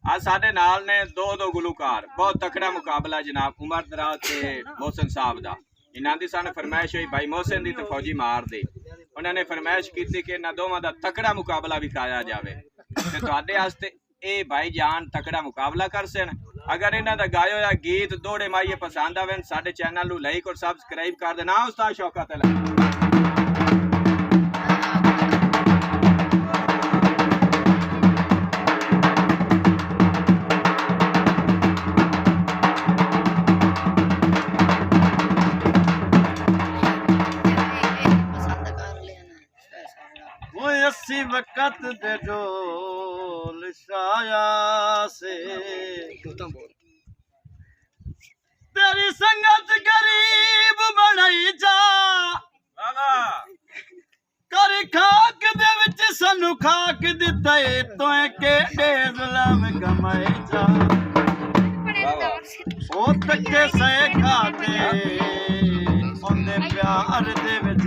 आज साडे नाल ने दो गुलूकार बहुत तकड़ा मुकाबला जनाब उमर दराज ते मोहसिन साहब दा। इन्हां दी सन फरमाइश हुई भाई मोहसिन दी ते फौजी मार दे। उन्होंने फरमाइश की कि इन्हां दोवां दा तकड़ा मुकाबला भी कराया जावे ते तुहाडे वास्ते ए भाई जान तकड़ा मुकाबला कर सन। अगर इन्हां दा गाया होया गीत दौड़े माइये पसंद आवे साडे चैनल नूं लाइक और सब्सक्राइब कर देना। उस्ताद शौकत अली अस्सी वक़्त दे ढोल शाया से तेरी संगत गरीब बनाई जा कर खाक दे विच सानू खाक दिता है तोए केड़े जुल्म कमाए जा ओ तके सहे खाते ओंदे प्यार दे विच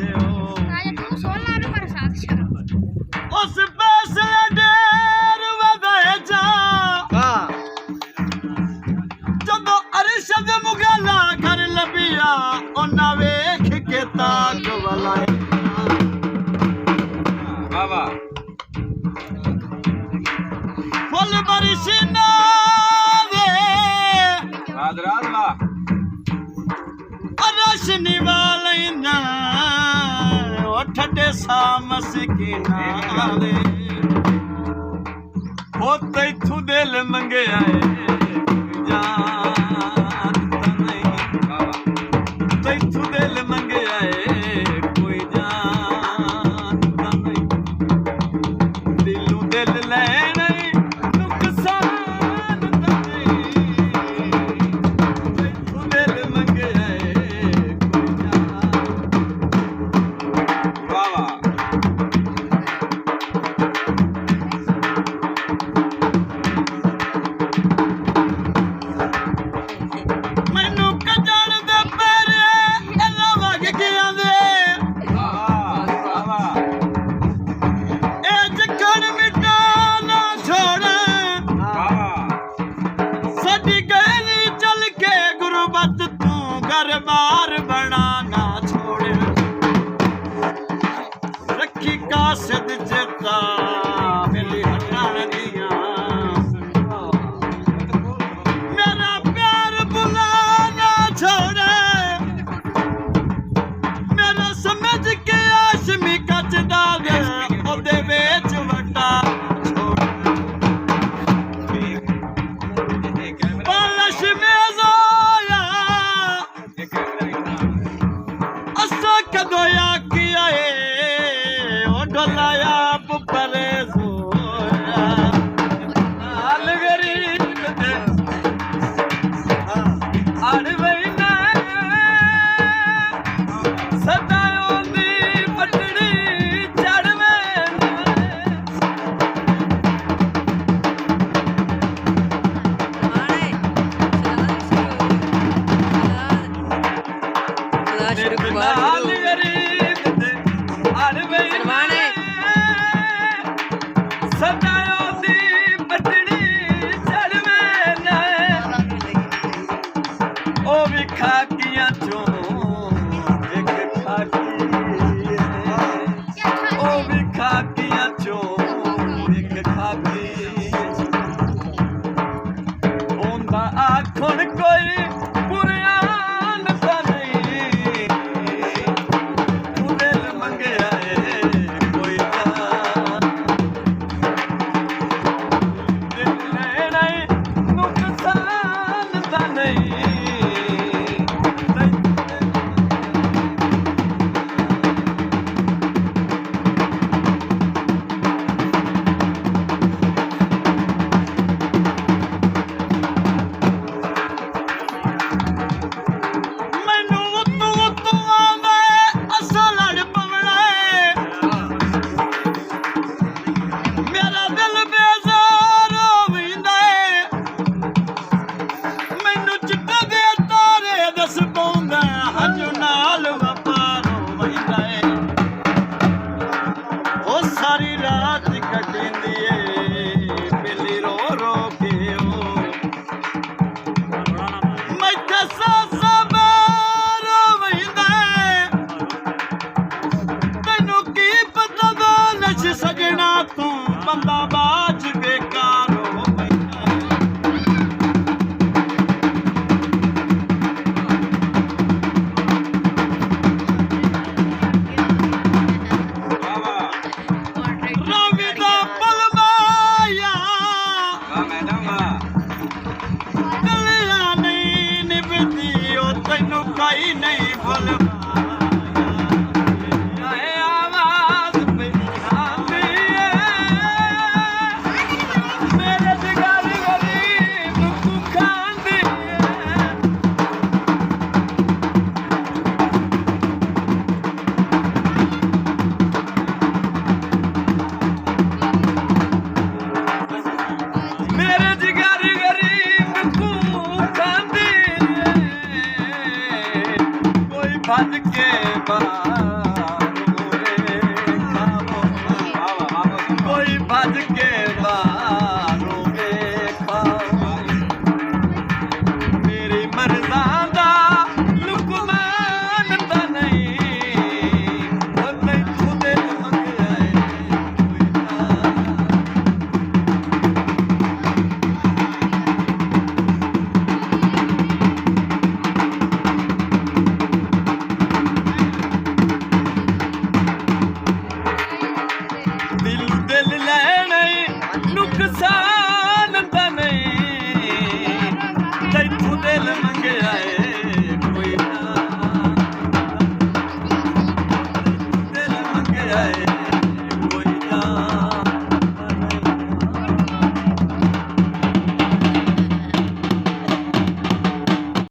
उस फैसले देर वधाए जा जदों अरशद मुगला घर लबिया उन्हां वेख के ताक वलाए बाबा फुल बरसीना वे हाजरात वाह रोशनी वाले ना ठडे सा मसकीना दे हो तैथू दिल मंगे आए जान नहीं तैथू दिल मंगे आए कोई जान नहीं दिलू दिल लेने नुकसान नहीं तैथू दिल मंगे आए कोई जान बाबा मैडम वाह गलियां नहीं निभदी ओ तैनू कोई नहीं भुलदा भज